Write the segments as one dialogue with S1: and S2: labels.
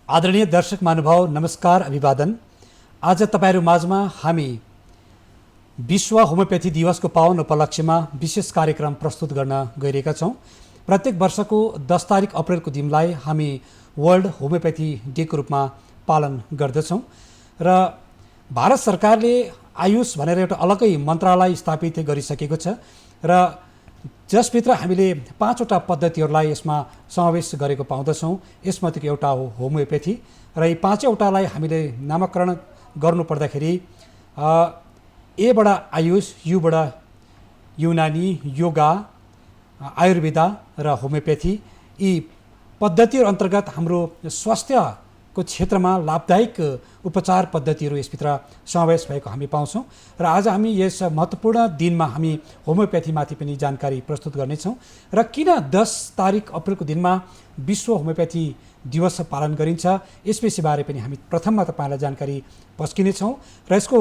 S1: आदरणीय दर्शक महानुभाव नमस्कार अभिवादन। आज तपाईहरु माझमा हामी विश्व होमियोपैथी दिवसको पावन उपलक्ष्यमा विशेष कार्यक्रम प्रस्तुत गर्न गइरहेका छौं। प्रत्येक वर्षको 10 तारिक अप्रेलको दिनलाई हामी वर्ल्ड होमियोपैथी डे को रूपमा पालन गर्दछौं र भारत सरकारले आयुष भनेर एउटा अलग्गै मन्त्रालय स्थापित गरिसकेको छ र जसभित्र हामीले 5 वटा पद्धतिहरूलाई यसमा समावेश गरेको पाउँदछौं। यसमध्येको एउटा हो होमियोपैथी र यी 5 वटालाई हामीले नामकरण गर्नु पर्दाखेरि एबाट आयुष, युबाट युनानी, योगा, आयुर्वेदा र होमियोपैथी यी पद्धतिहरू अन्तर्गत हाम्रो स्वास्थ्यको क्षेत्रमा लाभदायक उपचार पद्धतिहरू यसभित्र समावेश भएको हामी पाउँछौं र आज हामी यस महत्त्वपूर्ण दिनमा हामी होमियोपैथीमाथि पनि जानकारी प्रस्तुत गर्नेछौं र किन 10 तारिक अप्रेलको दिनमा विश्व होमियोपैथी दिवस पालन गरिन्छ यस विषयबारे पनि हामी प्रथममा तपाईलाई जानकारी पस्किनेछौं र यसको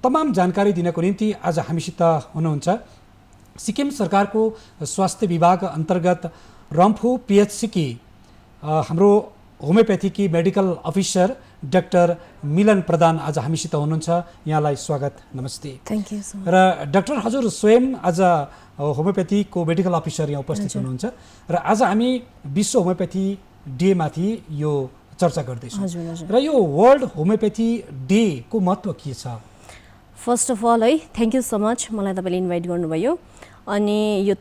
S1: तमाम जानकारी दिनको निम्ति आज हामीसित हुनुहुन्छ सिक्किम सरकारको स्वास्थ्य विभाग अन्तर्गत रम्फू पीएचसी की हाम्रो होमियोपैथी की मेडिकल अफिसर डाक्टर मिलन प्रधान आज हामीसित हुनुहुन्छ। यहाँलाई स्वागत, नमस्ते।
S2: Thank you so much.
S1: र डाक्टर हजुर स्वयं आज होमियोपैथी को मेडिकल अफिसर यहाँ उपस्थित हुनुहुन्छ र आज हामी विश्व होमियोपैथी डे माथि यो चर्चा गर्दैछौँ र यो वर्ल्ड होमियोपैथी डे को महत्त्व के छ?
S2: फर्स्ट अफ अल है थ्यांक यू सो मच मलाई तपाईले इन्भाइट गर्नुभयो। अनि यो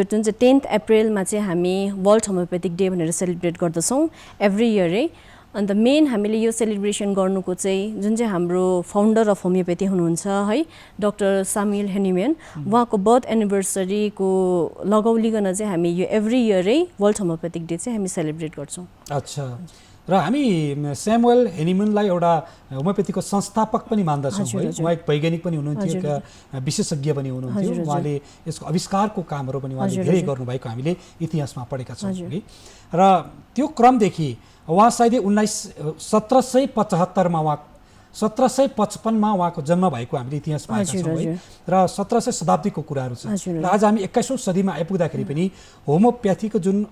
S2: जुन चाहिँ 10th अप्रेलमा चाहिँ हामी वर्ल्ड होमियोपैथिक डे भनेर सेलिब्रेट गर्दछौँ एभ्री इयर है। अन्त मेन हामीले यो सेलिब्रेसन गर्नुको चाहिँ जुन चाहिँ हाम्रो फाउन्डर अफ होमियोपैथी हुनुहुन्छ है डाक्टर सामुएल हेनिमन, उहाँको बर्थ एनिभर्सरीको लगौलीकन चाहिँ हामी यो एभ्री इयरै वर्ल्ड होमियोपैथिक डे चाहिँ हामी सेलिब्रेट गर्छौँ।
S1: अच्छा, र हामी स्यामुएल हेनिमनलाई एउटा होमियोपैथीको संस्थापक पनि मान्दछौँ है। उहाँ एक वैज्ञानिक पनि हुनुहुन्थ्यो, एक विशेषज्ञ पनि हुनुहुन्थ्यो। उहाँले यसको आविष्कारको कामहरू पनि उहाँले धेरै गर्नुभएको हामीले इतिहासमा पढेका छौँ र त्यो क्रमदेखि उहाँ सायदै 1775 मा 1755 मा उहाँको जन्म भएको हामीले इतिहास पाएका छौँ है र 1700 शताब्दीको कुराहरू छ र आज हामी 21औं सदीमा आइपुग्दाखेरि पनि होमियोप्याथीको जुन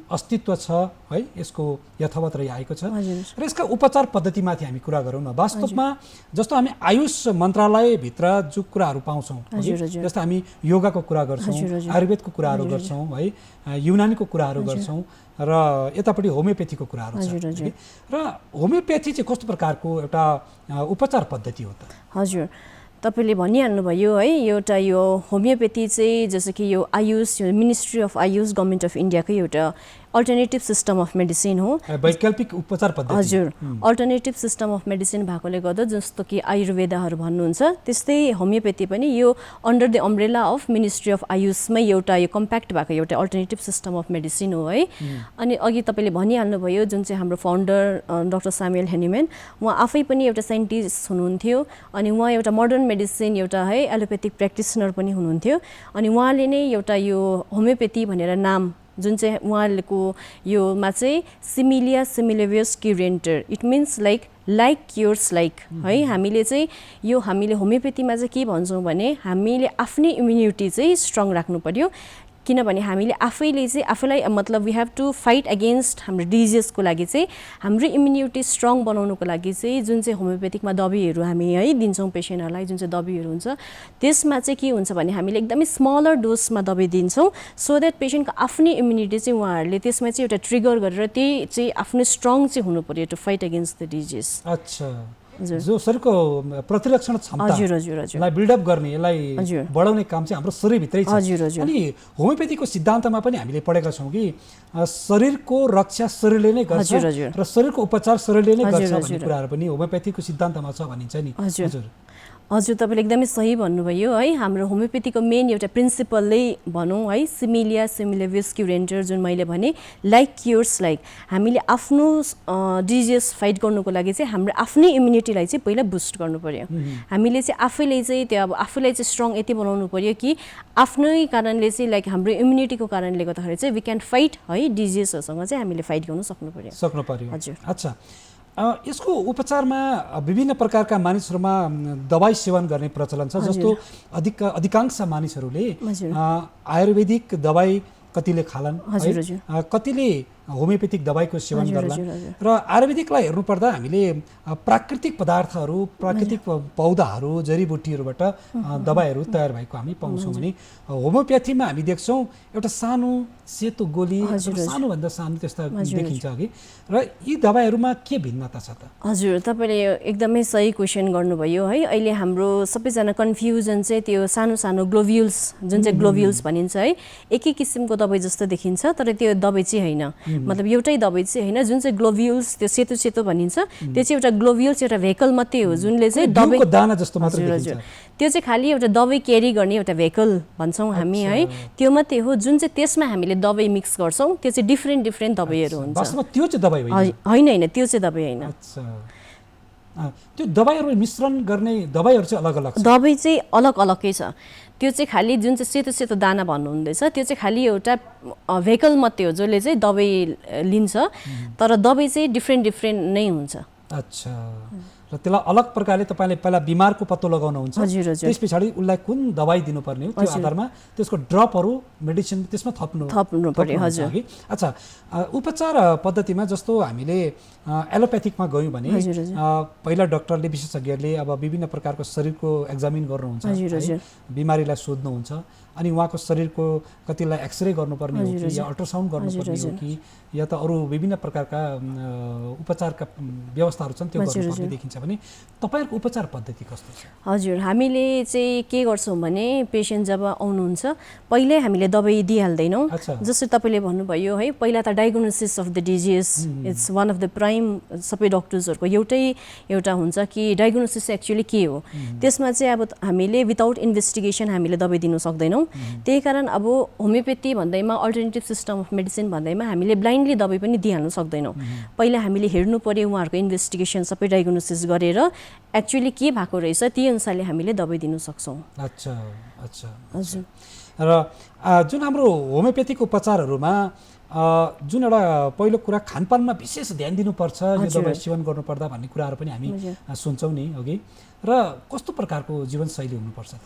S1: अस्तित्व छ है यसको यथावत रहिआएको छ र यसका उपचार पद्धतिमाथि हामी कुरा गरौँ न। वास्तवमा जस्तो हामी आयुष मन्त्रालयभित्र जो कुराहरू पाउँछौँ जस्तो हामी योगाको कुरा गर्छौँ, आयुर्वेदको कुराहरू गर्छौँ है, युनानीको कुराहरू गर्छौँ र यतापट्टि होमियोपैथीको कुराहरू छ र होमियोपैथी चाहिँ कस्तो प्रकारको एउटा उपचार पद्धति हो त?
S2: हजुर, तपाईले भनिहाल्नुभयो है एउटा यो होमियोपैथी चाहिँ जस्तो कि यो Ayush ministry of Ayush government of इन्डियाकै एउटा अल्टरनेटिभ सिस्टम अफ मेडिसिन हो,
S1: वैकल्पिक उपचार पद्धति।
S2: हजुर, अल्टरनेटिभ सिस्टम अफ मेडिसिन भएकोले गर्दा जस्तो कि आयुर्वेदाहरू भन्नुहुन्छ त्यस्तै होमियोपैथी पनि यो under the umbrella of ministry of आयुषमै एउटा यो कम्प्याक्ट भएको एउटा अल्टरनेटिभ सिस्टम अफ मेडिसिन हो है। अनि अघि तपाईले भनिहाल्नुभयो जुन चाहिँ हाम्रो फाउन्डर डाक्टर सामुएल हेनिमन, उहाँ आफै पनि एउटा साइन्टिस्ट हुनुहुन्थ्यो अनि उहाँ एउटा मोडर्न मेडिसिन एउटा है एलोपेथिक प्र्याक्टिसनर पनि हुनुहुन्थ्यो अनि उहाँले नै एउटा यो होमियोपैथी भनेर नाम जुन चाहिँ उहाँको योमा चाहिँ सिमिलिया सिमिलेभियस क्युरेन्टर, it means like cures like है। हामीले चाहिँ यो हामीले होमियोपैथीमा चाहिँ के भन्छौँ भने हामीले आफ्नै इम्युनिटी चाहिँ स्ट्रङ राख्नु पर्यो किनभने हामीले आफैले चाहिँ आफैलाई मतलब we have to fight against हाम्रो डिजिजको लागि चाहिँ हाम्रो इम्युनिटी स्ट्रङ बनाउनुको लागि चाहिँ जुन चाहिँ होमियोपैथिकमा दबाईहरू हामी है दिन्छौँ पेसेन्टहरूलाई, जुन चाहिँ दबाईहरू हुन्छ त्यसमा चाहिँ के हुन्छ भने हामीले एकदमै स्मलर डोजमा दबाई दिन्छौँ सो द्याट पेसेन्टको आफ्नै इम्युनिटी चाहिँ उहाँहरूले त्यसमा चाहिँ एउटा ट्रिगर गरेर त्यही चाहिँ आफ्नो स्ट्रङ चाहिँ हुनु पर्यो to fight against the disease.
S1: अच्छा, जो शरीरको प्रतिरक्षण क्षमतालाई बिल्डअप गर्ने, यसलाई बढाउने काम चाहिँ हाम्रो शरीरभित्रै छ। अनि होमियोपैथीको सिद्धान्तमा पनि हामीले पढेका छौँ कि शरीरको रक्षा शरीरले नै गर्छ र शरीरको उपचार शरीरले नै गर्छ भन्ने कुराहरू पनि होमियोपैथीको सिद्धान्तमा छ भनिन्छ नि।
S2: हजुर, तपाईले एकदमै सही भन्नुभयो है। हाम्रो होमियोपैथीको मेन एउटा प्रिन्सिपलै भनौँ है सिमिलिया सिमिलेभियस क्युरेन्टर, जुन मैले भने लाइक क्योर्स लाइक। हामीले आफ्नो डिजिज फाइट गर्नुको लागि चाहिँ हाम्रो आफ्नै इम्युनिटीलाई चाहिँ पहिला बुस्ट गर्नु पर्यो। हामीले चाहिँ आफैले चाहिँ त्यो अब आफूलाई चाहिँ स्ट्रङ यति बनाउनु पर्यो कि आफ्नै कारणले चाहिँ हाम्रो इम्युनिटीको कारणले गर्दाखेरि चाहिँ वी क्यान फाइट है डिजिजहरूसँग चाहिँ हामीले फाइट गर्न सक्नु पर्यो।
S1: हजुर, अच्छा, यसको उपचारमा विभिन्न प्रकारका मानिसहरूमा दबाई सेवन गर्ने प्रचलन छ। जस्तो अधिकांश मानिसहरूले आयुर्वेदिक दबाई कतिले खालान्, कतिले होमियोपेथिक दबाईको सेवन
S2: हजुर,
S1: गर्ला।
S2: हजुर, हजुर।
S1: र आयुर्वेदिकलाई हेर्नुपर्दा हामीले प्राकृतिक पदार्थहरू, प्राकृतिक पौधाहरू, जडीबुटीहरूबाट दबाईहरू तयार भएको हामी पाउँछौँ भने होमियोप्याथीमा हामी देख्छौँ एउटा सानो सेतो गोली, सानोभन्दा सानो त्यस्ता देखिन्छ अघि। र यी दबाईहरूमा के भिन्नता छ त?
S2: हजुर, तपाईँले एकदमै सही क्वेसन गर्नुभयो है। अहिले हाम्रो सबैजना कन्फ्युजन चाहिँ त्यो सानो सानो ग्लोभ्युल्स, जुन चाहिँ ग्लोभ्युल्स भनिन्छ है, एकै किसिमको दबाई जस्तो देखिन्छ, तर त्यो दबाई चाहिँ होइन। मतलब एउटै दबाई चाहिँ होइन। जुन चाहिँ ग्लोभ्युल्स, त्यो सेतो सेतो भनिन्छ, त्यो चाहिँ एउटा ग्लोभ्युल्स, एउटा भेहिकल मात्रै हो जुनले चाहिँ दबाई
S1: दाना जस्तो मात्र देखिन्छ।
S2: त्यो चाहिँ खालि एउटा दबाई क्यारी गर्ने एउटा भेहिकल भन्छौँ हामी है, त्यो मात्रै हो। जुन चाहिँ त्यसमा हामीले दबाई मिक्स गर्छौँ त्यो चाहिँ डिफ्रेन्ट डिफ्रेन्ट दबाईहरू हुन्छ।
S1: वास्तवमा त्यो चाहिँ दबाई होइन?
S2: होइन, त्यो चाहिँ दबाई होइन।
S1: अच्छा, त्यो दबाईहरू मिश्रण गर्ने दबाईहरू चाहिँ अलग अलग छ?
S2: दबाई चाहिँ अलग अलगै छ। त्यो चाहिँ खालि जुन चाहिँ सेतो सेतो दाना भन्नुहुँदैछ त्यो चाहिँ खालि एउटा भेहिकल मात्रै हो जसले चाहिँ दबाई लिन्छ, तर दबाई चाहिँ डिफ्रेन्ट डिफ्रेन्ट नै हुन्छ।
S1: अच्छा, र त्यसलाई अलग प्रकारले तपाईँले पहिला बिमारको पत्तो लगाउनुहुन्छ, त्यस पछाडि उसलाई कुन दबाई दिनुपर्ने हो त्यो आधारमा त्यसको ड्रपहरू, मेडिसिन त्यसमा थप्नु
S2: पर्यो। हजुर।
S1: अच्छा, उपचार पद्धतिमा जस्तो हामीले एलोप्याथिकमा गयौँ भने पहिला डक्टरले, विशेषज्ञहरूले अब विभिन्न प्रकारको शरीरको एक्जामिन गर्नुहुन्छ, बिमारीलाई सोध्नुहुन्छ, अनि उहाँको शरीरको कतिलाई एक्सरे गर्नुपर्ने हो कि या अल्ट्रासाउन्ड गर्नुपर्ने हो कि या त अरू विभिन्न प्रकारका उपचारका व्यवस्थाहरू छन् त्यो गर्नुपर्ने देखिन्छ भने तपाईँहरूको उपचार पद्धति कस्तो छ?
S2: हजुर, हामीले चाहिँ के गर्छौँ भने पेसेन्ट जब आउनुहुन्छ पहिल्यै हामीले दबाई दिइहाल्दैनौँ। जस्तो तपाईँले भन्नुभयो है, पहिला त diagnosis of the disease it's one of the prime, सबै डक्टर्सहरूको एउटा हुन्छ कि डायग्नोसिस एक्चुअली के हो। त्यसमा चाहिँ अब हामीले विदाउट इन्भेस्टिगेसन हामीले दबाई दिनु सक्दैनौँ। त्यही कारण अब होमियोपेथी भन्दैमा, अल्टरनेटिभ सिस्टम अफ मेडिसिन भन्दैमा हामीले ब्लाइन्डली दबाई पनि दिइहाल्नु सक्दैनौँ। पहिला हामीले हेर्नु पर्यो, उहाँहरूको इन्भेस्टिगेसन सबै डायग्नोसिस गरेर एक्चुअली के भएको रहेछ त्यही अनुसारले हामीले दबाई दिनु सक्छौँ।
S1: अच्छा, अच्छा,
S2: हजुर।
S1: र जुन हाम्रो होमियोपेथिक उपचारहरूमा जुन एउटा पहिलो कुरा खानपानमा विशेष ध्यान दिनुपर्छ, यो दबाई सेवन गर्नुपर्दा भन्ने कुराहरू पनि हामी सुन्छौँ नि अघि, र कस्तो प्रकारको जीवनशैली हुनुपर्छ त?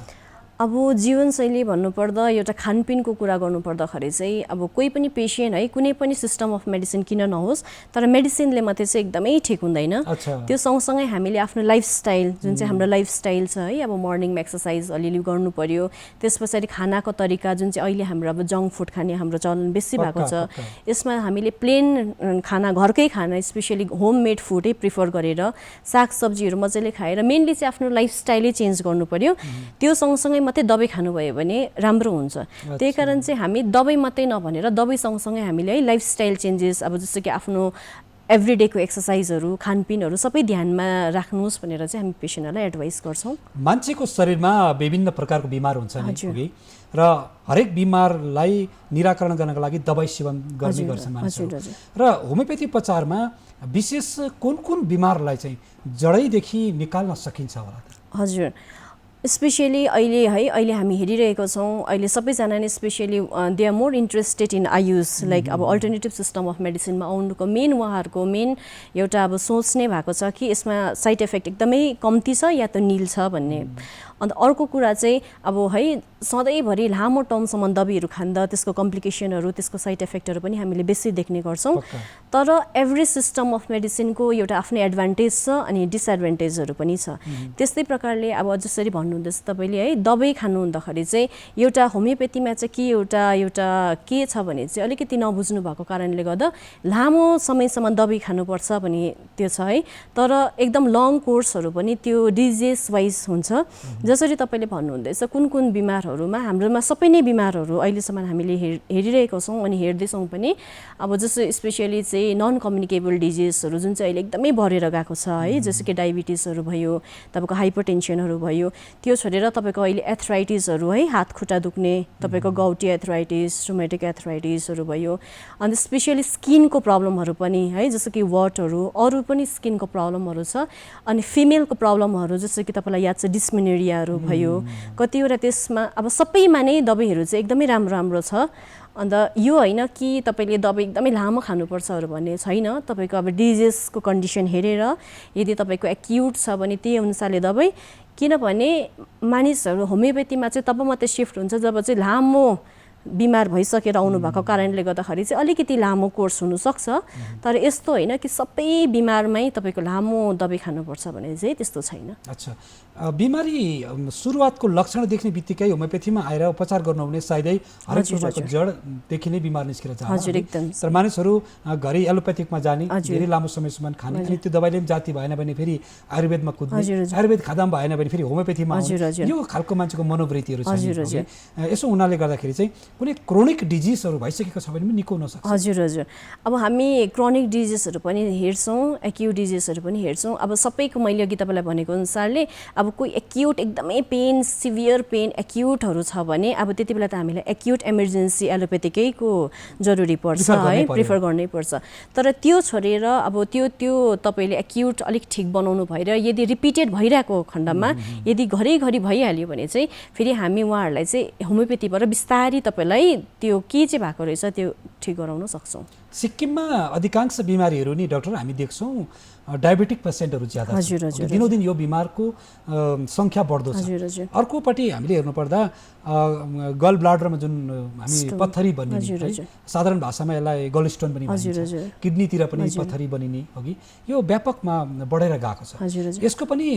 S2: अब जीवनशैली भन्नुपर्दा एउटा खानपिनको कुरा गर्नुपर्दाखेरि चाहिँ अब कोही पनि पेसेन्ट है, कुनै पनि सिस्टम अफ मेडिसिन किन नहोस्, तर मेडिसिनले मात्रै चाहिँ एकदमै ठिक हुँदैन। त्यो सँगसँगै हामीले आफ्नो लाइफस्टाइल, जुन चाहिँ हाम्रो लाइफस्टाइल छ है, अब मर्निङमा एक्सर्साइज अलिअलि गर्नु पर्यो, त्यस पछाडि खानाको तरिका जुन चाहिँ अहिले हाम्रो अब जङ्क फुड खाने हाम्रो चलन बेसी भएको छ, यसमा हामीले प्लेन खाना, घरकै खाना, स्पेसली होममेड फुडै प्रिफर गरेर सागसब्जीहरू मजाले खाएर मेनली चाहिँ आफ्नो लाइफस्टाइलै चेन्ज गर्नु पर्यो। त्यो सँगसँगै मात्रै दबाई खानुभयो भने राम्रो हुन्छ। त्यही कारण चाहिँ हामी दबाई मात्रै नभनेर दबाई सँगसँगै हामीले है लाइफस्टाइल चेन्जेस, अब जस्तो कि आफ्नो एभ्रिडेको एक्सर्साइजहरू, खानपिनहरू सबै ध्यानमा राख्नुहोस् भनेर चाहिँ हामी पेसेन्टहरूलाई एडभाइस गर्छौँ।
S1: मान्छेको शरीरमा विभिन्न प्रकारको बिमार हुन्छ नि, र हरेक बिमारलाई निराकरण गर्नको लागि दबाई सेवन गर्ने गर्छन् मान्छेहरू। र होमियोपेथी उपचारमा विशेष कुन कुन बिमारलाई चाहिँ जडैदेखि निकाल्न सकिन्छ होला त?
S2: हजुर, स्पेसली अहिले हामी हेरिरहेको छौँ, अहिले सबैजना नै specially they are more interested in AYUSH, like अब अल्टरनेटिभ सिस्टम अफ मेडिसिनमा आउनुको उहाँहरूको मेन एउटा अब सोच नै भएको छ कि यसमा साइड इफेक्ट एकदमै कम्ती छ या त निल छ भन्ने। अन्त अर्को कुरा चाहिँ अब है, सधैँभरि लामो टर्मसम्म दबाईहरू खाँदा त्यसको कम्प्लिकेसनहरू, त्यसको साइड इफेक्टहरू पनि हामीले बेसी देख्ने गर्छौँ। तर एभ्री सिस्टम अफ मेडिसिनको एउटा आफ्नै एडभान्टेज छ अनि डिसएडभान्टेजहरू पनि छ। त्यस्तै प्रकारले अब जसरी भन्नुहुँदैछ तपाईँले है, दबाई खानु हुँदाखेरि चाहिँ एउटा होमियोपेथीमा चाहिँ एउटा के छ भने चाहिँ अलिकति नबुझ्नु भएको कारणले गर्दा लामो समयसम्म दबाई खानुपर्छ भने त्यो छ है, तर एकदम लङ कोर्सहरू पनि त्यो डिजिज वाइज हुन्छ। जसरी तपाईँले भन्नुहुँदैछ कुन कुन बिमारहरूमा, हाम्रोमा सबै नै बिमारहरू अहिलेसम्म हामीले हेरिरहेको छौँ अनि हेर्दैछौँ पनि। अब जस्तो स्पेसली चाहिँ नन कम्युनिकेबल डिजिजहरू जुन चाहिँ अहिले एकदमै बढेर गएको छ है, जस्तो कि डायबिटिसहरू भयो, तपाईँको हाइपरटेन्सनहरू भयो, त्यो छोडेर तपाईँको अहिले एथराइटिसहरू है, हात खुट्टा दुख्ने, तपाईँको गाउटी एथराइटिस, रुमेटिक एथराइटिसहरू भयो, अनि स्पेसली स्किनको प्रब्लमहरू पनि है, जस्तो कि वाटहरू, अरू पनि स्किनको प्रब्लमहरू छ। अनि फिमेलको प्रब्लमहरू जस्तो कि तपाईँलाई याद छ डिस्मेनोरियाहरू भयो, कतिवटा त्यसमा अब सबैमा नै दबाईहरू चाहिँ एकदमै राम्रो छ। अन्त यो होइन कि तपाईँले दबाई एकदमै लामो खानुपर्छहरू भन्ने छैन। तपाईँको अब डिजिजको कन्डिसन हेरेर यदि तपाईँको एक्युट छ भने त्यही अनुसारले दबाई, किनभने मानिसहरू होमियोपेथीमा चाहिँ तब मात्रै सिफ्ट हुन्छ जब चाहिँ लामो बिमार भइसकेर आउनुभएको कारणले गर्दाखेरि चाहिँ अलिकति लामो कोर्स हुनसक्छ। तर यस्तो होइन कि सबै बिमारमै तपाईँको लामो दबाई खानुपर्छ भने चाहिँ त्यस्तो छैन।
S1: अच्छा, बिमारी सुरुवातको लक्षण देख्ने बित्तिकै होमियोपेथीमा आएर उपचार गर्नु भने सायदै हरेक प्रकारको जडदेखि नै बिमार निस्केर जान्छ।
S2: हजुर, एकदम।
S1: तर मानिसहरू घरि एलोपेथिकमा जाने, धेरै लामो समयसम्म खाने, अनि त्यो दबाईले पनि जाती भएन भने फेरि आयुर्वेदमा कुद्ने, आयुर्वेद खाँदा पनि भएन भने फेरि होमियोपेथीमा आउने, यो खालको मान्छेको मनोवृत्तिहरू छ। यसो हुनाले गर्दाखेरि चाहिँ कुनै क्रोनिक डिजिजहरू भइसकेको छ भने पनि निको हुन सक्छ।
S2: हजुर हजुर, अब हामी क्रोनिक डिजिजहरू पनि हेर्छौँ, एक्युट डिजिजहरू पनि हेर्छौँ। अब सबैको मैले अघि तपाईँलाई भनेको अनुसारले अब कोही एक्युट एकदमै पेन, सिभियर पेन एक्युटहरू छ भने अब त्यति बेला त हामीलाई एक्युट इमर्जेन्सी एलोपेथिकैको जरुरी पर्छ है, प्रिफर गर्नै पर्छ। तर त्यो छोडेर अब त्यो तपाईँले एक्युट अलिक ठिक बनाउनु भएर यदि रिपिटेड भइरहेको खण्डमा यदि घरिघरि भइहाल्यो भने चाहिँ फेरि हामी उहाँहरूलाई चाहिँ होमियोपेथीबाट बिस्तारै तपाईँलाई त्यो के चाहिँ भएको रहेछ त्यो ठिक गराउन सक्छौँ।
S1: सिक्किममा अधिकांश बिमारीहरू नि डाक्टर हामी देख्छौँ डायबेटिक पेसेन्टहरू ज्यादा छन्। दिनोदिन यो बिमारको सङ्ख्या बढ्दो छ। अर्कोपट्टि हामीले हेर्नुपर्दा गल ब्लाडरमा जुन हामी पत्थरी बनिने, साधारण भाषामा यसलाई गल स्टोन पनि भनिन्छ, किडनीतिर पनि पत्थरी बनिने अघि यो व्यापकमा बढेर गएको छ। यसको पनि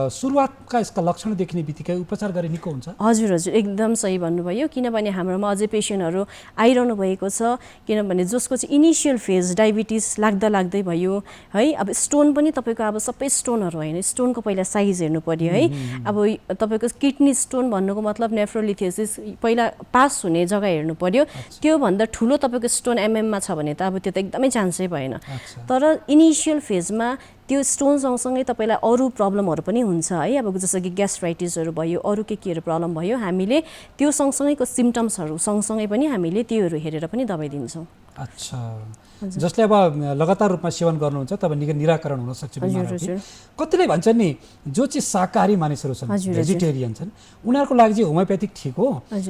S1: सुरुवातका यसका लक्षण देख्ने बित्तिकै उपचार गरे निको हुन्छ।
S2: हजुर हजुर, एकदम सही भन्नुभयो। किनभने हाम्रोमा अझै पेसेन्टहरू आइरहनु भएको छ, किनभने जसको चाहिँ इनिसियल फेज डायबिटिस लाग्दै भयो है। अब स्टोन पनि तपाईँको अब सबै स्टोनहरू होइन, स्टोनको पहिला साइज हेर्नु पर्यो है। अब तपाईँको किडनी स्टोन भन्नुको मतलब नेफ्रोलिथियोसिस पहिला पास हुने जग्गा हेर्नु पर्यो। त्योभन्दा ठुलो तपाईँको स्टोन एमएममा छ भने त अब त्यो त एकदमै चान्सै भएन। तर इनिसियल फेजमा त्यो स्टोन सँगसँगै तपाईँलाई अरू प्रब्लमहरू पनि हुन्छ है। अब जस्तो कि ग्यास्ट्राइटिसहरू भयो, अरू केहरू प्रब्लम भयो, हामीले त्यो सँगसँगैको सिम्टम्सहरू सँगसँगै पनि हामीले त्योहरू हेरेर पनि दबाई दिन्छौँ।
S1: अच्छा, जसले अब लगातार रूपमा सेवन गर्नुहुन्छ तब निराकरण हुन सक्छ बिमारहरू। कतिले भन्छन् नि जो चाहिँ शाकाहारी मानिसहरू छन्, भेजिटेरियन छन्, उनीहरूको लागि चाहिँ होमियोपेथिक ठिक हो,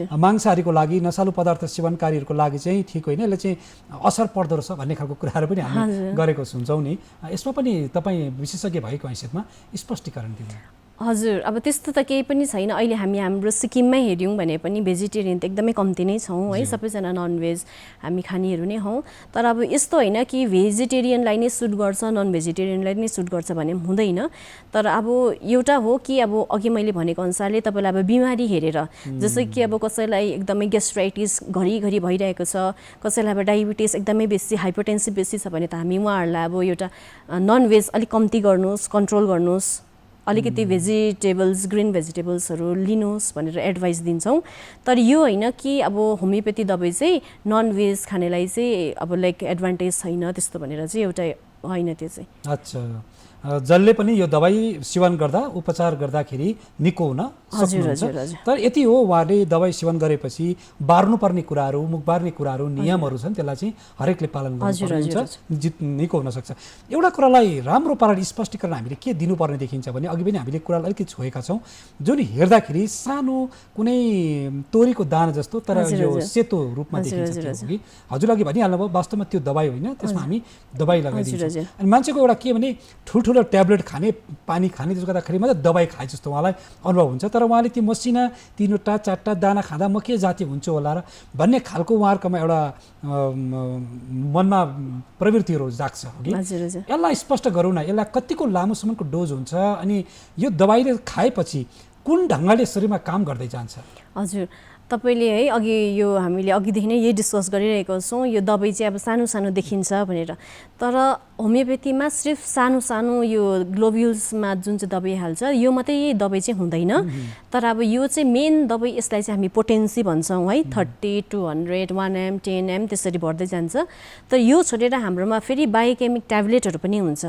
S1: मांसाहारीको लागि, नशालु पदार्थ सेवनकारीहरूको लागि चाहिँ ठिक होइन, यसले चाहिँ असर पर्दो रहेछ भन्ने खालको कुराहरू पनि हामी गरेको हुन्छौँ नि। यसमा पनि तपाईँ विशेषज्ञ भएको हैसियतमा स्पष्टीकरण दिनु।
S2: हजुर, अब त्यस्तो त केही पनि छैन। अहिले हाम्रो सिक्किममै हेऱ्यौँ भने पनि भेजिटेरियन त एकदमै कम्ती नै छौँ है, सबैजना ननभेज हामी खानेहरू नै हौँ। तर अब यस्तो होइन कि भेजिटेरियनलाई नै सुट गर्छ, नन भेजिटेरियनलाई नै सुट गर्छ भन्ने हुँदैन। तर अब एउटा हो कि अब अघि मैले भनेको अनुसारले तपाईँलाई अब बिमारी हेरेर, जस्तै कि अब कसैलाई एकदमै ग्यास्ट्राइटिस घरिघरि भइरहेको छ, कसैलाई अब डायबिटिस एकदमै बेसी, हाइपरटेन्सिभ बेसी छ भने त हामी उहाँहरूलाई अब एउटा ननभेज अलिक कम्ती गर्नुहोस्, कन्ट्रोल गर्नुहोस्, अलिकति भेजिटेबल्स, ग्रिन भेजिटेबल्सहरू लिनुहोस् भनेर एडभाइस दिन्छौँ। तर यो होइन कि अब होमियोपेथी दबाई चाहिँ ननभेज खानेलाई चाहिँ अब लाइक एडभान्टेज छैन त्यस्तो भनेर चाहिँ एउटा होइन त्यो चाहिँ।
S1: अच्छा, जसले पनि यो दबाई सेवन गर्दा उपचार गर्दाखेरि निको हुन सक्नुहुन्छ। तर यति हो, उहाँले दबाई सेवन गरेपछि बार्नुपर्ने कुराहरू, मुख बार्ने कुराहरू, नियमहरू छन्, त्यसलाई चाहिँ हरेकले पालन गर्नुपर्छ, निको हुन सक्छ। एउटा कुरालाई राम्रो पाराले स्पष्टीकरण हामीले के दिनुपर्ने देखिन्छ भने अघि पनि हामीले कुरालाई अलिकति छोएका छौँ, जुन हेर्दाखेरि सानो कुनै तोरीको दाना जस्तो तर यो सेतो रूपमा देखिन्छ कि हजुर अघि भनिहाल्नुभयो, वास्तवमा त्यो दबाई होइन, त्यसमा हामी दबाई लगाइदिन्छौँ। अनि मान्छेको एउटा के भने ठुल्ठुलो ट्याब्लेट खाने, पानी खाने, त्यसले गर्दाखेरि मात्रै दबाई खाए जस्तो उहाँलाई अनुभव हुन्छ। तर उहाँले त्यो मसिना 3वटा 4टा दाना खाँदा म के जाति हुन्छु होला र भन्ने खालको उहाँहरूकोमा एउटा मनमा प्रवृत्तिहरू जाग्छ कि यसलाई स्पष्ट गरौँ न, यसलाई कतिको लामोसम्मको डोज हुन्छ अनि यो दबाईले खाएपछि कुन ढङ्गले शरीरमा काम गर्दै जान्छ?
S2: हजुर, तपाईँले है अघि यो हामीले अघिदेखि नै यही डिस्कस गरिरहेको छौँ, यो दबाई चाहिँ अब सानो सानो देखिन्छ भनेर। तर होमियोपेथीमा सिर्फ सानो सानो यो ग्लोब्युल्समा जुन चाहिँ दबाई हाल्छ यो मात्रै दबाई चाहिँ हुँदैन। तर अब यो चाहिँ मेन दबाई, यसलाई चाहिँ हामी पोटेन्सी भन्छौँ है, 30, 200, 1M, 10M त्यसरी बढ्दै जान्छ। तर यो छोडेर हाम्रोमा फेरि बायोकेमिक ट्याब्लेटहरू पनि हुन्छ,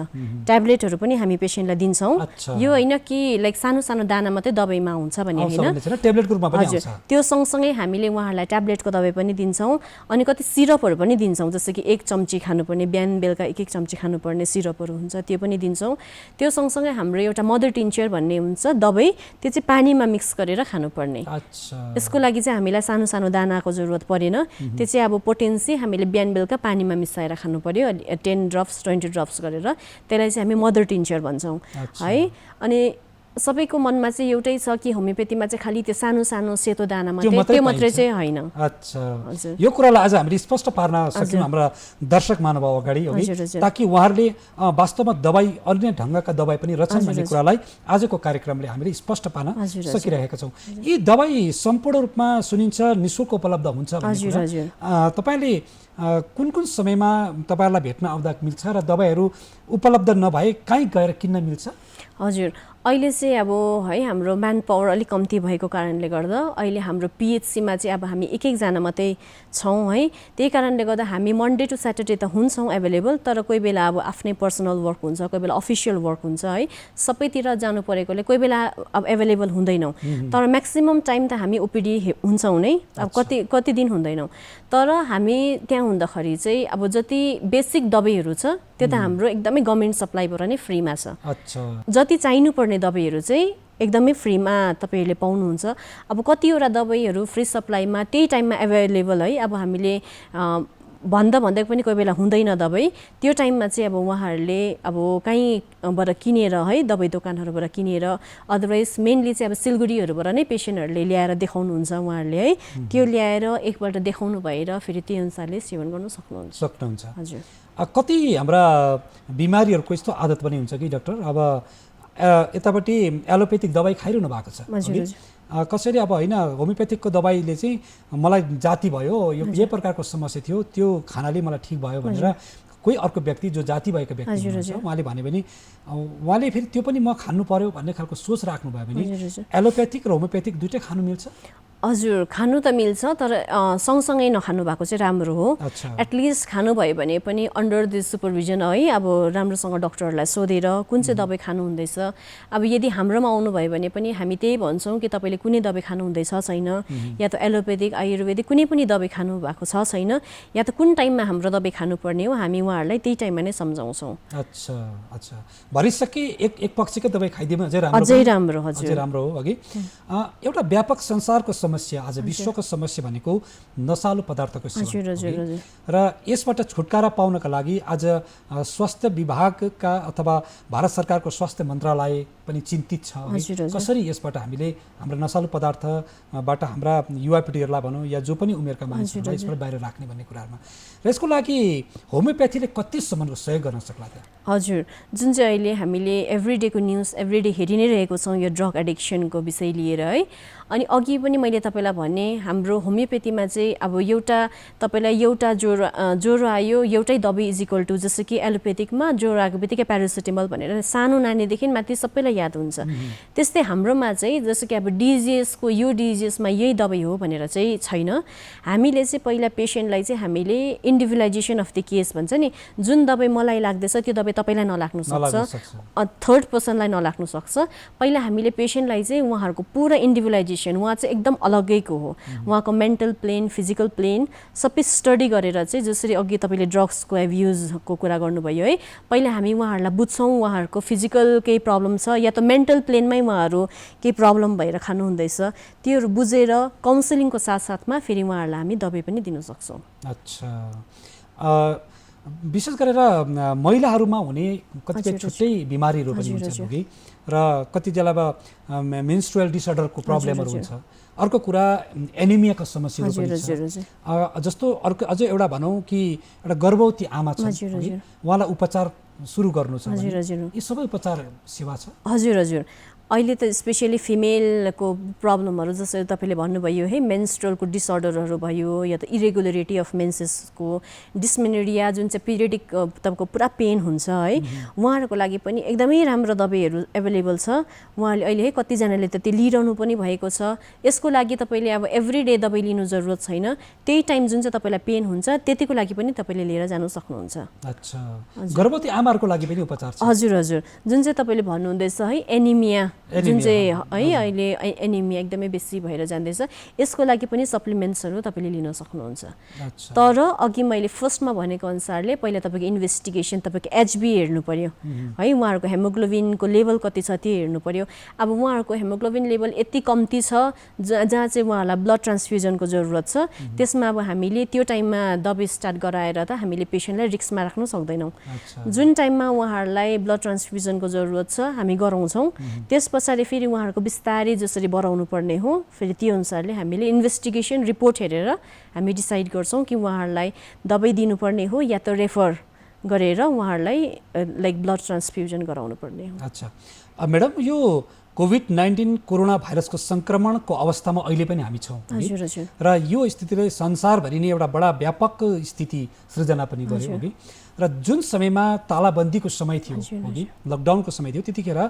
S2: ट्याब्लेटहरू पनि हामी पेसेन्टलाई दिन्छौँ। यो होइन कि लाइक सानो सानो दाना मात्रै दबाईमा हुन्छ भन्ने होइन, त्यो सँगसँगै हामीले उहाँहरूलाई ट्याब्लेटको दबाई पनि दिन्छौँ। अनि कति सिरपहरू पनि दिन्छौँ, जस्तो कि 1 चम्ची खानुपर्ने, बिहान बेलुका 1-1 चम्ची खानुपर्ने सिरपहरू हुन्छ, त्यो पनि दिन्छौँ। त्यो सँगसँगै हाम्रो एउटा मदर टिन्चर भन्ने हुन्छ दबाई, त्यो चाहिँ पानीमा मिक्स गरेर खानुपर्ने। यसको लागि चाहिँ हामीलाई सानो सानो दानाको जरुरत परेन, त्यो चाहिँ अब पोटेन्सी हामीले बिहान बेलुका पानीमा मिसाएर खानु पर्यो, 10 ड्रप्स 20 ड्रप्स गरेर, त्यसलाई चाहिँ हामी मदर टिन्चर भन्छौँ है। अनि सबैको मनमा चाहिँ एउटै छ कि होमियोपेथीमा चाहिँ खालि त्यो सानो सानो सेतो दाना मात्रै,
S1: मात्रै
S2: त्यो मात्रै
S1: पाइन्छ।
S2: चाहिँ होइन।
S1: अच्छा,
S2: हजुर।
S1: यो कुरालाई आज हामीले स्पष्ट पार्न सक्यौँ हाम्रा दर्शक महानुभाव अगाडि,
S2: हजुर, हजुर।
S1: ताकि उहाँहरूले वास्तवमा दबाई अन्य ढङ्गका दबाई पनि रहेछन् भन्ने कुरालाई आजको कार्यक्रमले हामीले स्पष्ट पार्न
S2: हजुर, हजुर।
S1: सकिरहेका छौँ। यी दबाई सम्पूर्ण रूपमा सुनिन्छ निःशुल्क उपलब्ध हुन्छ भन्ने
S2: हजुर,
S1: कुरा।
S2: हजुर।
S1: तपाईँले कुन कुन समयमा तपाईँहरूलाई भेट्न आउँदा मिल्छ र दबाईहरू उपलब्ध नभए कहीँ गएर किन्न मिल्छ?
S2: हजुर, अहिले चाहिँ अब है हाम्रो म्यान पावर अलिक कम्ती भएको कारणले गर्दा अहिले हाम्रो पिएचसीमा चाहिँ अब हामी एकजना मात्रै छौँ है। त्यही कारणले गर्दा हामी मन्डे टु स्याटरडे त हुन्छौँ एभाइलेबल, तर कोही बेला अब आफ्नै पर्सनल वर्क हुन्छ, कोही बेला अफिसियल वर्क हुन्छ है, सबैतिर जानु परेकोले कोही बेला अब एभाइलेबल हुँदैनौँ। तर म्याक्सिमम टाइम त हामी ओपिडी हुन्छौँ नै, अब कति दिन हुँदैनौँ। तर हामी त्यहाँ हुँदाखेरि चाहिँ अब जति बेसिक दबाईहरू छ त्यो त हाम्रो एकदमै गभर्मेन्ट सप्लाईबाट नै फ्रीमा छ।
S1: अच्छा,
S2: जति चाहिनुपर्ने दबाईहरू चाहिँ एकदमै फ्रीमा तपाईँहरूले पाउनुहुन्छ। अब कतिवटा दबाईहरू फ्री सप्लाईमा त्यही टाइममा एभाइलेबल है, अब हामीले भन्दा पनि कोही बेला हुँदैन दबाई, त्यो टाइममा चाहिँ अब उहाँहरूले अब कहीँबाट किनेर है, दबाई दोकानहरूबाट किनेर, अदरवाइज मेनली चाहिँ अब सिलगढीहरूबाट नै पेसेन्टहरूले ल्याएर देखाउनुहुन्छ उहाँहरूले है। त्यो ल्याएर एकपल्ट देखाउनु भएर फेरि त्यही अनुसारले सेवन गर्नु सक्नुहुन्छ। हजुर।
S1: कति हाम्रा बिमारीहरूको यस्तो आदत पनि हुन्छ कि डाक्टर, अब यतापट्टि एलोपेथिक दबाई खाइरहनु भएको छ, कसरी अब होइन होमियोपेथिकको दबाईले चाहिँ मलाई जाति भयो, यही प्रकारको समस्या थियो, त्यो खानाले मलाई ठिक भयो भनेर कोही अर्को व्यक्ति जो जाति भएको व्यक्ति हुनुहुन्छ उहाँले भने पनि उहाँले फेरि त्यो पनि म खानु पर्यो भन्ने खालको सोच राख्नुभयो भने एलोपेथिक र होमियोपेथिक दुइटै खानु मिल्छ?
S2: हजुर, खानु त मिल्छ, तर सँगसँगै नखानु भएको चाहिँ राम्रो हो। एटलिस्ट खानुभयो भने पनि अन्डर द सुपरभिजन है, अब राम्रोसँग डक्टरहरूलाई सोधेर कुन चाहिँ दबाई खानु हुँदैछ। अब यदि हाम्रोमा आउनुभयो भने पनि हामी त्यही भन्छौँ कि तपाईँले कुनै दबाई खानु हुँदैछ छैन, या त एलोपेथिक आयुर्वेदिक कुनै पनि दबाई खानु भएको छ छैन, या त कुन टाइममा हाम्रो दबाई खानुपर्ने हो, हामी उहाँहरूलाई त्यही टाइममा नै सम्झाउँछौँ।
S1: अच्छा, अच्छा, भरिसके एक पक्षकै दबाई खाइदिएमा
S2: अझै राम्रो। हजुर,
S1: अझै राम्रो हो। अघि एउटा व्यापक संसारको समस्या, आज विश्वको समस्या भनेको नशालु पदार्थको सेवन र यसबाट छुटकारा पाउनका लागि आज स्वास्थ्य विभागका अथवा भारत सरकारको स्वास्थ्य मन्त्रालय पनि चिन्तित छ। कसरी यसबाट हामीले हाम्रो नशालु पदार्थबाट हाम्रा युवा पिँढीहरूलाई भनौँ या जो पनि उमेरका मानिसहरूलाई यसबाट बाहिर राख्ने भन्ने कुराहरूमा, र यसको लागि होमियोपेथीले कतिसम्मको सहयोग गर्न सक्ला त?
S2: हजुर, जुन चाहिँ अहिले हामीले एभ्रिडेको न्युज एभ्रिडे हेरि नै रहेको छौँ यो ड्रग एडिक्सनको विषय लिएर है। अनि अघि पनि मैले तपाईँलाई भने हाम्रो होमियोपेथीमा चाहिँ अब एउटा तपाईँलाई एउटा ज्वरो आयो एउटै दबाई इज इक्वल टु, जस्तो कि एलोपेथिकमा ज्वरो आएको बित्तिकै प्यारासिटामोल भनेर सानो नानीदेखि माथि सबैलाई याद हुन्छ। त्यस्तै हाम्रोमा चाहिँ जस्तो कि अब डिजिएसको यो डिजिएसमा यही दबाई हो भनेर चाहिँ छैन। हामीले चाहिँ पहिला पेसेन्टलाई चाहिँ हामीले इन्डिभिजुअलाइजेसन अफ द केस भन्छ नि, जुन दबाई मलाई लाग्दैछ त्यो दबाई तपाईँलाई नलाग्नु सक्छ, थर्ड पर्सनलाई नलाग्नु सक्छ। पहिला हामीले पेसेन्टलाई चाहिँ उहाँहरूको पुरा इन्डिभिजुअलाइजेसन, उहाँ चाहिँ एकदम अलग्गैको हो, उहाँको मेन्टल प्लेन फिजिकल प्लेन सबै स्टडी गरेर चाहिँ, जसरी अघि तपाईँले ड्रग्सको एब्युजको कुरा गर्नुभयो है, पहिला हामी उहाँहरूलाई बुझ्छौँ उहाँहरूको फिजिकल केही प्रब्लम छ या त मेन्टल प्लेनमै उहाँहरू केही प्रब्लम भएर खानुहुँदैछ, त्योहरू बुझेर काउन्सिलिङको साथसाथमा फेरि उहाँहरूलाई हामी दबाई पनि दिन सक्छौँ।
S1: अच्छा, विशेष गरेर महिलाहरूमा हुने कतिपय छुट्टै बिमारीहरू पनि हुन्छ कि, र कति बेला मेन्स्ट्रुअल डिसअर्डरको प्रब्लमहरू हुन्छ। अर्को कुरा एनिमियाको समस्याहरू पनि छ। जस्तो अर्को अझै एउटा भनौँ कि एउटा गर्भवती आमा छ, उहाँलाई उपचार सुरु गर्नु छ, यी सबै उपचार सेवा छ? हजुर,
S2: हजुर। अहिले त स्पेसली फिमेलको प्रब्लमहरू जसरी तपाईँले भन्नुभयो है, मेन्स्ट्रुअलको डिसअर्डरहरू भयो या त इरेगुलरिटी अफ मेन्सेसको, डिस्मेनोरिया जुन चाहिँ पिरियडिक तपाईँको पुरा पेन हुन्छ है, उहाँहरूको लागि पनि एकदमै राम्रो दबाईहरू एभाइलेबल छ। उहाँले अहिले है कतिजनाले त त्यो लिइरहनु पनि भएको छ। यसको लागि तपाईँले अब एभ्री डे दबाई लिनु जरुरत छैन, त्यही टाइम जुन चाहिँ तपाईँलाई पेन हुन्छ त्यतिको लागि पनि तपाईँले लिएर जानु सक्नुहुन्छ।
S1: अच्छा, गर्भवती आमाहरूको लागि पनि उपचार छ?
S2: हजुर, हजुर। जुन चाहिँ तपाईँले भन्नुहुँदैछ है एनिमिया, जुन चाहिँ है अहिले एनिमिया एकदमै बेसी भएर जाँदैछ, यसको लागि पनि सप्लिमेन्ट्सहरू तपाईँले लिन सक्नुहुन्छ। तर अघि मैले फर्स्टमा भनेको अनुसारले पहिला तपाईँको इन्भेस्टिगेसन, तपाईँको एचबी हेर्नु पर्यो है, उहाँहरूको हेमोग्लोबिनको लेभल कति छ त्यो हेर्नु पर्यो। अब उहाँहरूको हेमोग्लोबिन लेभल यति कम्ती छ जहाँ चाहिँ उहाँहरूलाई ब्लड ट्रान्सफ्युजनको जरुरत छ, त्यसमा अब हामीले त्यो टाइममा दबाई स्टार्ट गराएर त हामीले पेसेन्टलाई रिस्कमा राख्नु सक्दैनौँ। जुन टाइममा उहाँहरूलाई ब्लड ट्रान्सफ्युजनको जरुरत छ हामी गराउँछौँ, त्यसपछि पछाडि फेरि उहाँहरूको बिस्तारै जसरी बढाउनु पर्ने हो फेरि त्यो अनुसारले हामीले इन्भेस्टिगेसन रिपोर्ट हेरेर हामी डिसाइड गर्छौँ कि उहाँहरूलाई दबाई दिनुपर्ने हो या त रेफर गरेर उहाँहरूलाई लाइक ब्लड ट्रान्सफ्युजन गराउनु पर्ने हो।
S1: अच्छा म्याडम यो कोभिड-19 कोरोना भाइरसको सङ्क्रमणको अवस्थामा अहिले पनि हामी छौँ र यो स्थितिले संसारभरि नै एउटा बडा व्यापक स्थिति सृजना पनि गर्यो कि र जुन समयमा तालाबन्दीको समय थियो कि लकडाउनको समय थियो त्यतिखेर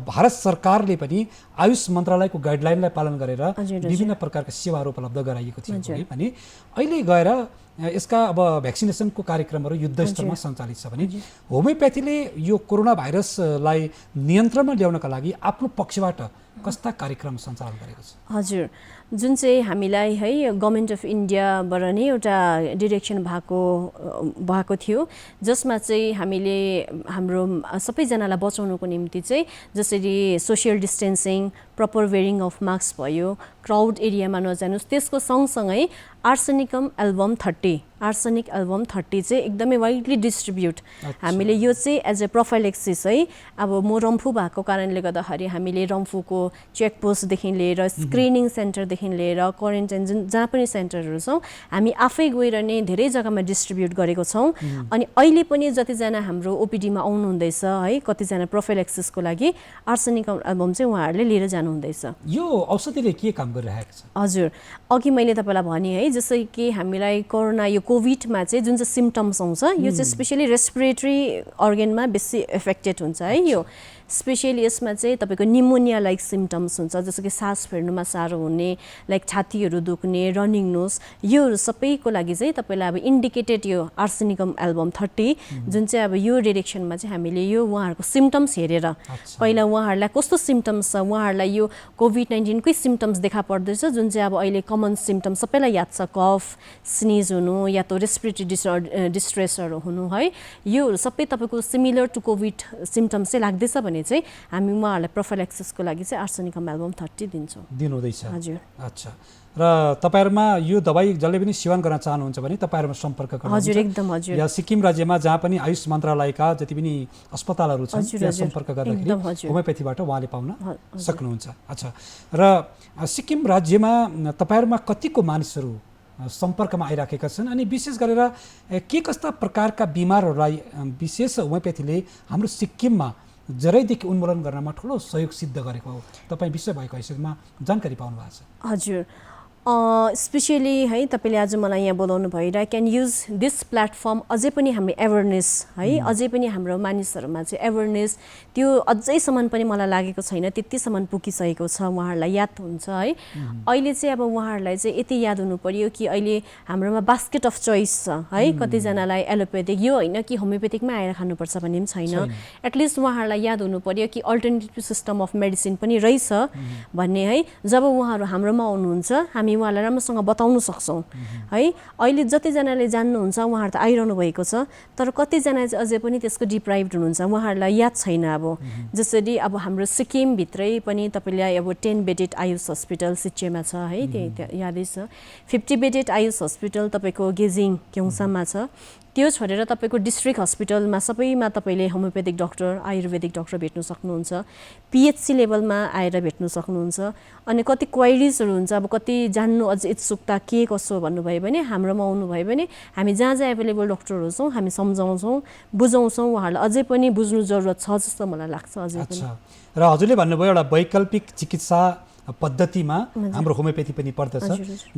S1: भारत सरकारले पनि आयुष मन्त्रालयको गाइडलाइनलाई पालन गरेर विभिन्न प्रकारका सेवाहरू उपलब्ध गराइएको थियो भने अहिले गएर यसका अब भ्याक्सिनेसनको कार्यक्रमहरू युद्धस्तरमा सञ्चालित छ भने होमियोप्याथीले यो कोरोना भाइरसलाई नियन्त्रणमा ल्याउनका लागि आफ्नो पक्षबाट कस्ता कार्यक्रम सञ्चालन गरेको छ?
S2: हजुर, जुन चाहिँ हामीलाई है गभर्मेन्ट अफ इन्डियाबाट नै एउटा डिरेक्सन भएको थियो जसमा चाहिँ हामीले हाम्रो सबैजनालाई बचाउनुको निम्ति चाहिँ जसरी social distancing, proper wearing of mask भयो, क्राउड एरियामा नजानुस्, त्यसको सँगसँगै आर्सेनिकम एल्बम 30 चाहिँ एकदमै वाइडली डिस्ट्रिब्युट हामीले यो चाहिँ एज ए प्रोफाइलेक्सिस है। अब म रम्फू भएको कारणले गर्दाखेरि हामीले रम्फूको चेकपोस्टदेखि लिएर स्क्रिनिङ सेन्टरदेखि लिएर क्वारेन्टाइन जहाँ पनि सेन्टरहरू छौँ हामी आफै गएर नै धेरै जग्गामा डिस्ट्रिब्युट गरेको छौँ। अनि अहिले पनि जतिजना हाम्रो ओपिडीमा आउनुहुँदैछ है कतिजना प्रोफाइलेक्सिसको लागि आर्सेनिकम एल्बम चाहिँ उहाँहरूले लिएर जानुहुँदैछ।
S1: यो औषधिले के काम गरिरहेको छ?
S2: हजुर, अघि मैले तपाईँलाई भने है जस्तै कि हामीलाई कोरोना यो कोभिडमा चाहिँ जुन चाहिँ सिम्टम्स आउँछ यो चाहिँ स्पेसली रेस्पिरेटरी अर्गनमा बेसी इफेक्टेड हुन्छ है। यो स्पेसली यसमा चाहिँ तपाईँको निमोनिया लाइक सिम्टम्स हुन्छ जस्तो कि सास फेर्नुमा साह्रो हुने, लाइक छातीहरू दुख्ने, रनिङ नोज, योहरू सबैको लागि चाहिँ तपाईँलाई अब इन्डिकेटेड यो आर्सेनिकम एल्बम 30 जुन चाहिँ अब यो डिरेक्सनमा चाहिँ हामीले यो उहाँहरूको सिम्टम्स हेरेर पहिला उहाँहरूलाई कस्तो सिम्टम्स छ, उहाँहरूलाई यो कोभिड-19कै सिम्टम्स देखा पर्दैछ जुन चाहिँ अब अहिले कमन सिम्टम्स सबैलाई याद छ, कफ, स्निज हुनु या त रेस्पिरेटरी डिस्ट्रेसहरू हुनु है, योहरू सबै तपाईँको सिमिलर टु कोभिड सिम्टम्स चाहिँ लाग्दैछ भने चाहिँ हामी उहाँहरूलाई प्रोफाइलेक्सिसको लागि चाहिँ आर्सेनिकम एल्बम 30
S1: दिनुहुँदैछ।
S2: हजुर।
S1: अच्छा, र तपाईहरुमा यो दबाई जसले पनि सेवन गर्न चाहनुहुन्छ भने तपाईहरुमा सम्पर्क गर्नुहुन्छ।
S2: हजुर, एकदम हजुर।
S1: या सिक्किम राज्यमा जहाँ पनि आयुष मन्त्रालयका जति पनि अस्पतालहरू छन् त्यहाँ सम्पर्क गर्दाखेरि होमियोप्याथीबाट उहाँले पाउन सक्नुहुन्छ। अच्छा, र सिक्किम राज्यमा तपाईहरुमा कतिको मानिसहरू सम्पर्कमा आइराखेका छन् अनि विशेष गरेर के कस्ता प्रकारका बिमारहरूलाई विशेष होमियोप्याथीले हाम्रो सिक्किममा जरैदेखि उन्मूलन गर्नमा ठुलो सहयोग सिद्ध गरेको हो तपाईँ विषय भएको हैसियतमा जानकारी पाउनु भएको छ?
S2: हजुर, स्पेसली है तपाईँले आज मलाई यहाँ बोलाउनु भएर I can use this platform अझै पनि हाम्रो एवेरनेस है अझै पनि हाम्रो मानिसहरूमा चाहिँ एवेरनेस त्यो अझैसम्म पनि मलाई लागेको छैन त्यतिसम्म पुगिसकेको छ, उहाँहरूलाई याद हुन्छ है। अहिले चाहिँ अब उहाँहरूलाई चाहिँ यति याद हुनु पर्यो कि अहिले हाम्रोमा बास्केट अफ चोइस छ है, कतिजनालाई एलोपेथिक यो होइन कि होमियोपेथिकमै आएर खानुपर्छ भन्ने पनि छैन, एटलिस्ट उहाँहरूलाई याद हुनु पर्यो कि अल्टरनेटिभ सिस्टम अफ मेडिसिन पनि रहेछ भन्ने है। जब उहाँहरू हाम्रोमा आउनुहुन्छ हामी उहाँलाई राम्रोसँग बताउन सक्छौँ है। अहिले जतिजनाले जान्नुहुन्छ उहाँहरू त आइरहनु भएको छ तर कतिजना चाहिँ अझै पनि त्यसको डिप्राइभ्ड हुनुहुन्छ, उहाँहरूलाई याद छैन। अब जसरी अब हाम्रो सिक्किमभित्रै पनि तपाईँलाई अब 10 बेडेड आयुष हस्पिटल सिच्चेमा छ है, त्यही यादै छ। 50 बेडेड आयुष हस्पिटल तपाईँको गेजिङ क्योङसामा छ, त्यो छोडेर तपाईँको डिस्ट्रिक्ट हस्पिटलमा सबैमा तपाईँले होमियोपेथिक डक्टर, आयुर्वेदिक डक्टर भेट्न सक्नुहुन्छ, पिएचसी लेभलमा आएर भेट्न सक्नुहुन्छ। अनि कति क्वाइरिजहरू हुन्छ, अब कति जान्नु अझ इत्सुकता के कसो भन्नुभयो भने हाम्रोमा आउनुभयो भने हामी जहाँ जहाँ एभाइलेबल डक्टरहरू छौँ हामी सम्झाउँछौँ, बुझाउँछौँ, उहाँहरूलाई अझै पनि बुझ्नु जरुरत छ जस्तो मलाई लाग्छ अझै पनि।
S1: र हजुरले भन्नुभयो एउटा वैकल्पिक चिकित्सा पद्धतिमा हाम्रो होमियोप्याथी पनि पर्दछ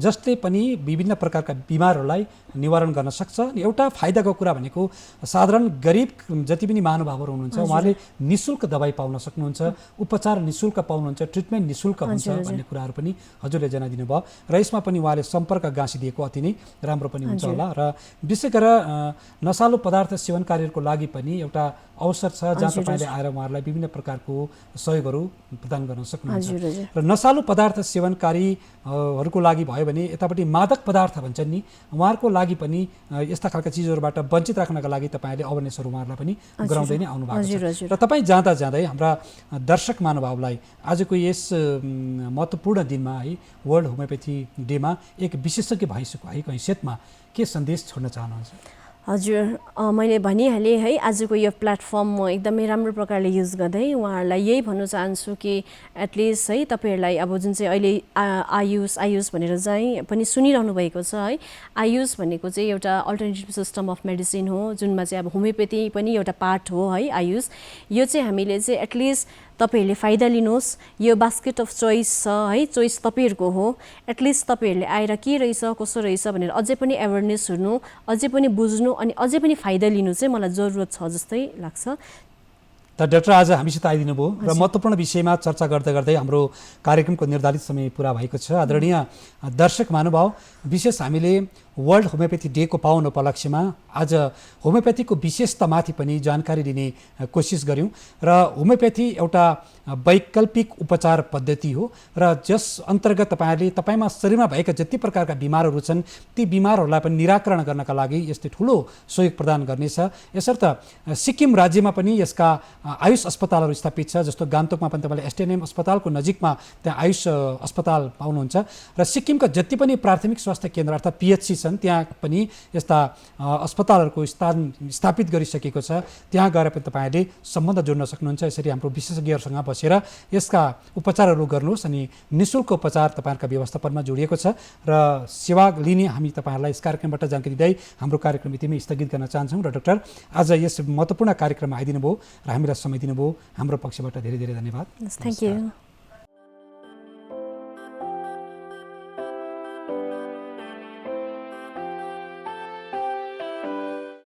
S1: जसले पनि विभिन्न प्रकारका बिमारहरूलाई निवारण गर्न सक्छ। एउटा फाइदाको कुरा भनेको साधारण गरिब जति पनि महानुभावहरू हुनुहुन्छ उहाँले निशुल्क दबाई पाउन सक्नुहुन्छ, उपचार निशुल्क पाउनुहुन्छ, ट्रिटमेन्ट निशुल्क हुन्छ भन्ने कुराहरू पनि हजुरले जनाइदिनु भयो र यसमा पनि उहाँले सम्पर्क गाँसिदिएको अति नै राम्रो पनि हुन्छ होला। र विशेष गरेर नशालु पदार्थ सेवनकारीहरूको लागि पनि एउटा अवसर छ जहाँ तपाईँले आएर उहाँहरूलाई विभिन्न प्रकारको सहयोगहरू प्रदान गर्न सक्नुहुन्छ। र नशालु पदार्थ सेवनकारीहरूको लागि भयो भने यतापट्टि मादक पदार्थ भन्छन् नि उहाँहरूको लागि पनि यस्ता खालका चिजहरूबाट वञ्चित राख्नका लागि तपाईँले अवेरनेसहरू उहाँहरूलाई पनि गराउँदै नै आउनु भएको छ। र तपाईँ जाँदा जाँदै हाम्रा दर्शक महानुभावलाई आजको यस महत्त्वपूर्ण दिनमा है वर्ल्ड होमियोप्याथी डेमा एक विशेषज्ञ भइसकेको हैसियतमा के सन्देश छोड्न चाहनुहुन्छ?
S2: हजुर, मैले भनिहालेँ है, आजको यो प्लेटफर्म म एकदमै राम्रो प्रकारले युज गर्दै उहाँहरूलाई यही भन्न चाहन्छु कि एटलिस्ट है तपाईँहरूलाई अब जुन चाहिँ अहिले आयुष भनेर चाहिँ पनि सुनिरहनु भएको छ है, आयुष भनेको चाहिँ एउटा अल्टरनेटिभ सिस्टम अफ मेडिसिन हो, जुनमा चाहिँ अब होमियोपेथी पनि एउटा पार्ट हो है आयुष। यो चाहिँ हामीले चाहिँ एटलिस्ट तपाईँहरूले फाइदा लिनुहोस्, यो बास्केट अफ चोइस छ है, चोइस तपाईँहरूको हो। एटलिस्ट तपाईँहरूले आएर के रहेछ कसो रहेछ भनेर अझै पनि एवेरनेस हुनु, अझै पनि बुझ्नु अनि अझै पनि फाइदा लिनु चाहिँ मलाई जरुरत छ जस्तै लाग्छ।
S1: त डाक्टर आज हामीसित आइदिनु भयो र महत्त्वपूर्ण विषयमा चर्चा गर्दै गर्दै हाम्रो कार्यक्रमको निर्धारित समय पुरा भएको छ। आदरणीय दर्शक महानुभाव, विशेष हामीले वर्ल्ड होमियोपेथी डेको पावन उपलक्ष्यमा आज होमियोपेथीको विशेषतामाथि पनि जानकारी दिने कोसिस गऱ्यौँ र होमियोपेथी एउटा वैकल्पिक उपचार पद्धति हो र जस अन्तर्गत तपाईँमा शरीरमा भएका जति प्रकारका बिमारहरू छन् ती बिमारहरूलाई पनि निराकरण गर्नका लागि यसले ठुलो सहयोग प्रदान गर्नेछ। यसर्थ सिक्किम राज्यमा पनि यसका आयुष अस्पतालहरू स्थापित छ, जस्तो गान्तोकमा पनि तपाईँले एसटिएनएम अस्पतालको नजिकमा त्यहाँ आयुष अस्पताल पाउनुहुन्छ र सिक्किमका जति पनि प्राथमिक स्वास्थ्य केन्द्र अर्थात् पिएचसी छन् त्यहाँ पनि यस्ता अस्पतालहरूको स्थापित गरिसकेको छ। त्यहाँ गएर पनि तपाईँहरूले सम्बन्ध जोड्न सक्नुहुन्छ। यसरी हाम्रो विशेषज्ञहरूसँग बसेर यसका उपचारहरू गर्नुहोस् अनि निःशुल्क उपचार तपाईँहरूका व्यवस्थापनमा जोडिएको छ र सेवा लिने हामी तपाईँहरूलाई यस कार्यक्रमबाट जानकारी दिँदै हाम्रो कार्यक्रम यतिमै स्थगित गर्न चाहन्छौँ। र डाक्टर आज यस महत्त्वपूर्ण कार्यक्रममा आइदिनु भयो र हामीलाई समय दिनुभयो, हाम्रो पक्षबाट धेरै धेरै धन्यवाद।
S2: Thank you.